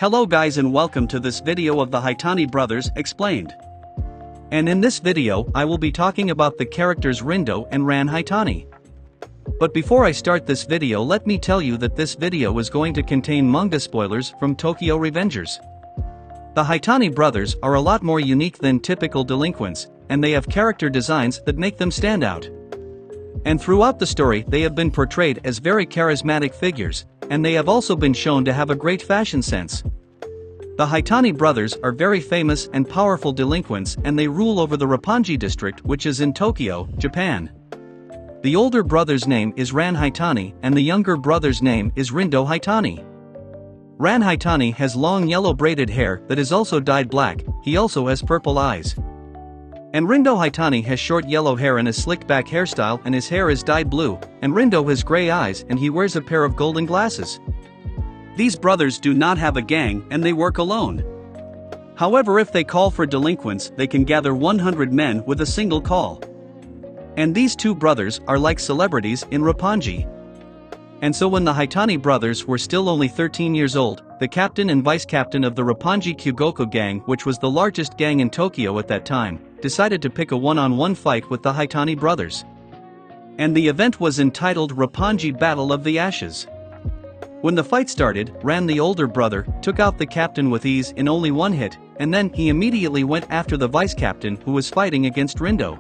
Hello guys and welcome to this video of the Haitani Brothers Explained. And in this video I will be talking about the characters Rindo and Ran Haitani. But before I start this video, let me tell you that this video is going to contain manga spoilers from Tokyo Revengers. The Haitani brothers are a lot more unique than typical delinquents, and they have character designs that make them stand out. And throughout the story they have been portrayed as very charismatic figures, and they have also been shown to have a great fashion sense. The Haitani brothers are very famous and powerful delinquents, and they rule over the Roppongi district, which is in Tokyo, Japan. The older brother's name is Ran Haitani and the younger brother's name is Rindo Haitani. Ran Haitani has long yellow braided hair that is also dyed black. He also has purple eyes. And Rindo Haitani has short yellow hair and a slicked back hairstyle, and his hair is dyed blue, and Rindo has gray eyes and he wears a pair of golden glasses. These brothers do not have a gang and they work alone. However, if they call for delinquents, they can gather 100 men with a single call. And these two brothers are like celebrities in Roppongi. And so when the Haitani brothers were still only 13 years old, the captain and vice captain of the Roppongi Kyugoku gang, which was the largest gang in Tokyo at that time, decided to pick a one-on-one fight with the Haitani brothers. And the event was entitled Roppongi Battle of the Ashes. When the fight started, Ran, the older brother, took out the captain with ease in only one hit, and then he immediately went after the vice captain who was fighting against Rindo.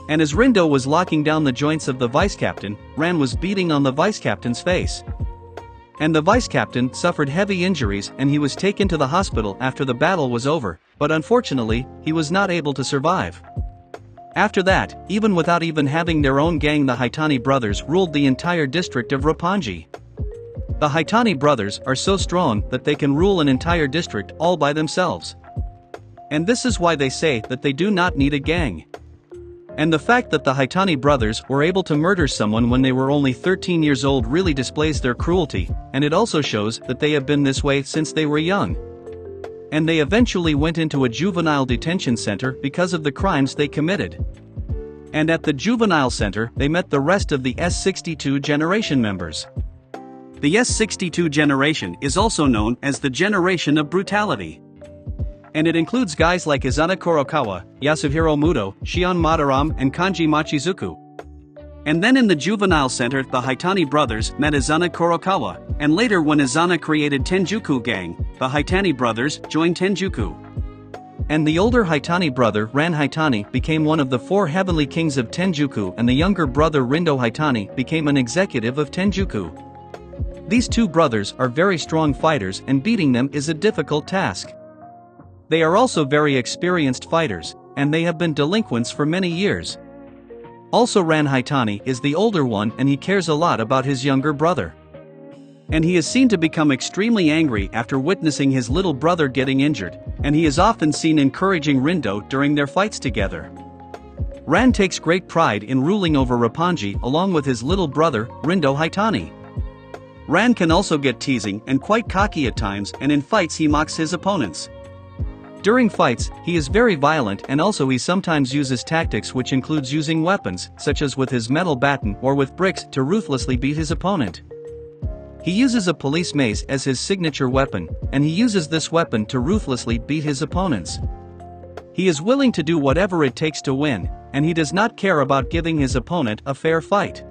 And as Rindo was locking down the joints of the vice captain, Ran was beating on the vice captain's face. And the vice captain suffered heavy injuries and he was taken to the hospital after the battle was over, but unfortunately, he was not able to survive. After that, even without even having their own gang, the Haitani brothers ruled the entire district of Roppongi. The Haitani brothers are so strong that they can rule an entire district all by themselves. And this is why they say that they do not need a gang. And the fact that the Haitani brothers were able to murder someone when they were only 13 years old really displays their cruelty, and it also shows that they have been this way since they were young. And they eventually went into a juvenile detention center because of the crimes they committed. And at the juvenile center they met the rest of the S62 generation members. The S62 generation is also known as the generation of brutality. And it includes guys like Izana Kurokawa, Yasuhiro Muto, Shion Madaram, and Kanji Machizuku. And then in the juvenile center the Haitani brothers met Izana Kurokawa, and later when Izana created Tenjuku gang, the Haitani brothers joined Tenjuku. And the older Haitani brother Ran Haitani became one of the 4 heavenly kings of Tenjuku, and the younger brother Rindo Haitani became an executive of Tenjuku. These two brothers are very strong fighters and beating them is a difficult task. They are also very experienced fighters, and they have been delinquents for many years. Also, Ran Haitani is the older one and he cares a lot about his younger brother. And he is seen to become extremely angry after witnessing his little brother getting injured, and he is often seen encouraging Rindo during their fights together. Ran takes great pride in ruling over Roppongi along with his little brother, Rindo Haitani. Ran can also get teasing and quite cocky at times, and in fights he mocks his opponents. During fights, he is very violent, and also he sometimes uses tactics which includes using weapons, such as with his metal baton or with bricks, to ruthlessly beat his opponent. He uses a police mace as his signature weapon, and he uses this weapon to ruthlessly beat his opponents. He is willing to do whatever it takes to win, and he does not care about giving his opponent a fair fight.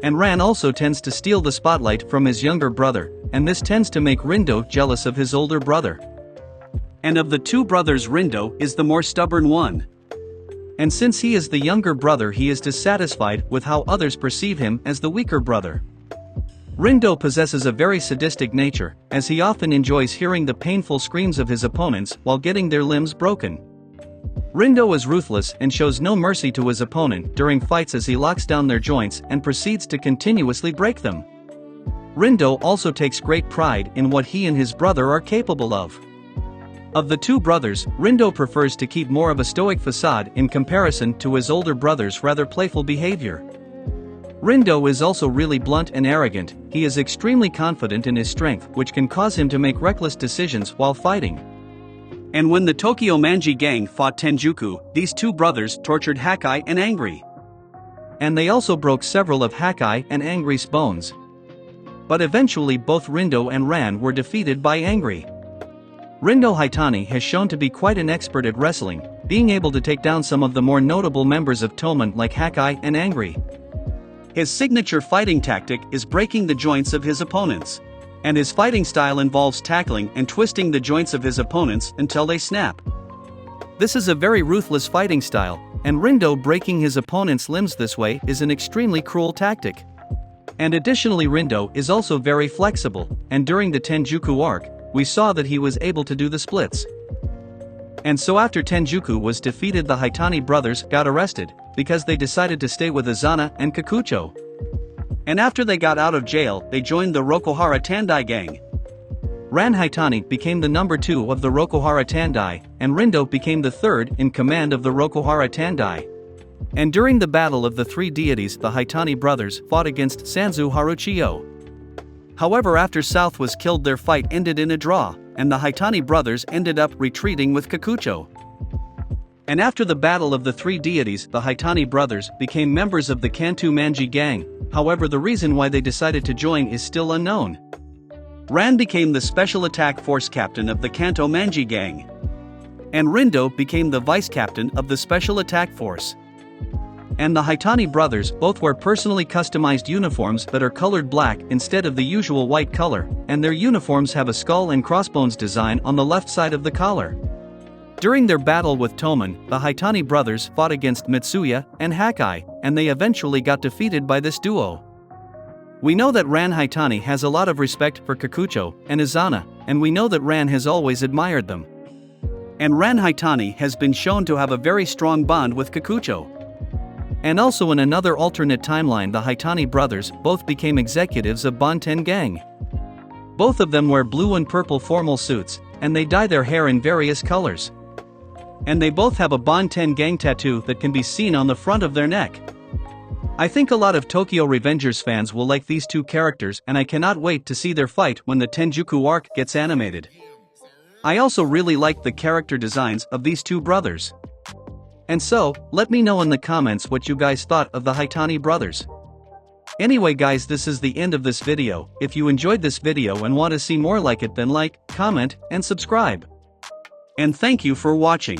And Ran also tends to steal the spotlight from his younger brother, and this tends to make Rindo jealous of his older brother. And of the two brothers, Rindo is the more stubborn one. And since he is the younger brother, he is dissatisfied with how others perceive him as the weaker brother. Rindo possesses a very sadistic nature, as he often enjoys hearing the painful screams of his opponents while getting their limbs broken. Rindo is ruthless and shows no mercy to his opponent during fights as he locks down their joints and proceeds to continuously break them. Rindo also takes great pride in what he and his brother are capable of. Of the two brothers, Rindo prefers to keep more of a stoic facade in comparison to his older brother's rather playful behavior. Rindo is also really blunt and arrogant. He is extremely confident in his strength, which can cause him to make reckless decisions while fighting. And when the Tokyo Manji gang fought Tenjuku, these two brothers tortured Hakai and Angry. And they also broke several of Hakai and Angry's bones. but eventually both Rindo and Ran were defeated by Angry. Rindo Haitani has shown to be quite an expert at wrestling, being able to take down some of the more notable members of Toman like Hakai and Angry. His signature fighting tactic is breaking the joints of his opponents. And his fighting style involves tackling and twisting the joints of his opponents until they snap. This is a very ruthless fighting style, and Rindo breaking his opponent's limbs this way is an extremely cruel tactic. And additionally, Rindo is also very flexible, and during the Tenjuku arc, we saw that he was able to do the splits. And so after Tenjuku was defeated, the Haitani brothers got arrested, because they decided to stay with Azana and Kikucho. And after they got out of jail, they joined the Rokuhara Tandai gang. Ran Haitani became the number 2 of the Rokuhara Tandai, and Rindo became the 3rd in command of the Rokuhara Tandai. And during the battle of the 3 deities, the Haitani brothers fought against Sanzu Haruchiyo. However, after South was killed, their fight ended in a draw, and the Haitani brothers ended up retreating with Kikucho. And after the battle of the 3 deities, the Haitani brothers became members of the Kanto Manji gang. However, the reason why they decided to join is still unknown. Ran became the Special Attack Force captain of the Kanto Manji gang. And Rindo became the vice captain of the Special Attack Force. And the Haitani brothers both wear personally customized uniforms that are colored black instead of the usual white color, and their uniforms have a skull and crossbones design on the left side of the collar. During their battle with Toman, the Haitani brothers fought against Mitsuya and Hakai, and they eventually got defeated by this duo. We know that Ran Haitani has a lot of respect for Kikucho and Izana, and we know that Ran has always admired them. And Ran Haitani has been shown to have a very strong bond with Kikucho. And also in another alternate timeline, the Haitani brothers both became executives of Bonten gang. Both of them wear blue and purple formal suits, and they dye their hair in various colors. And they both have a Bonten gang tattoo that can be seen on the front of their neck. I think a lot of Tokyo Revengers fans will like these 2 characters, and I cannot wait to see their fight when the Tenjuku arc gets animated. I also really like the character designs of these 2 brothers. And so, let me know in the comments what you guys thought of the Haitani brothers. Anyway guys, this is the end of this video. If you enjoyed this video and want to see more like it, then like, comment, and subscribe. And thank you for watching.